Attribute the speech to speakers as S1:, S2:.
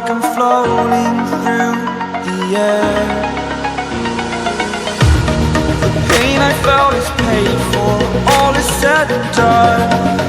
S1: like I'm floating through the air. The pain I felt is paid for, all is said and done.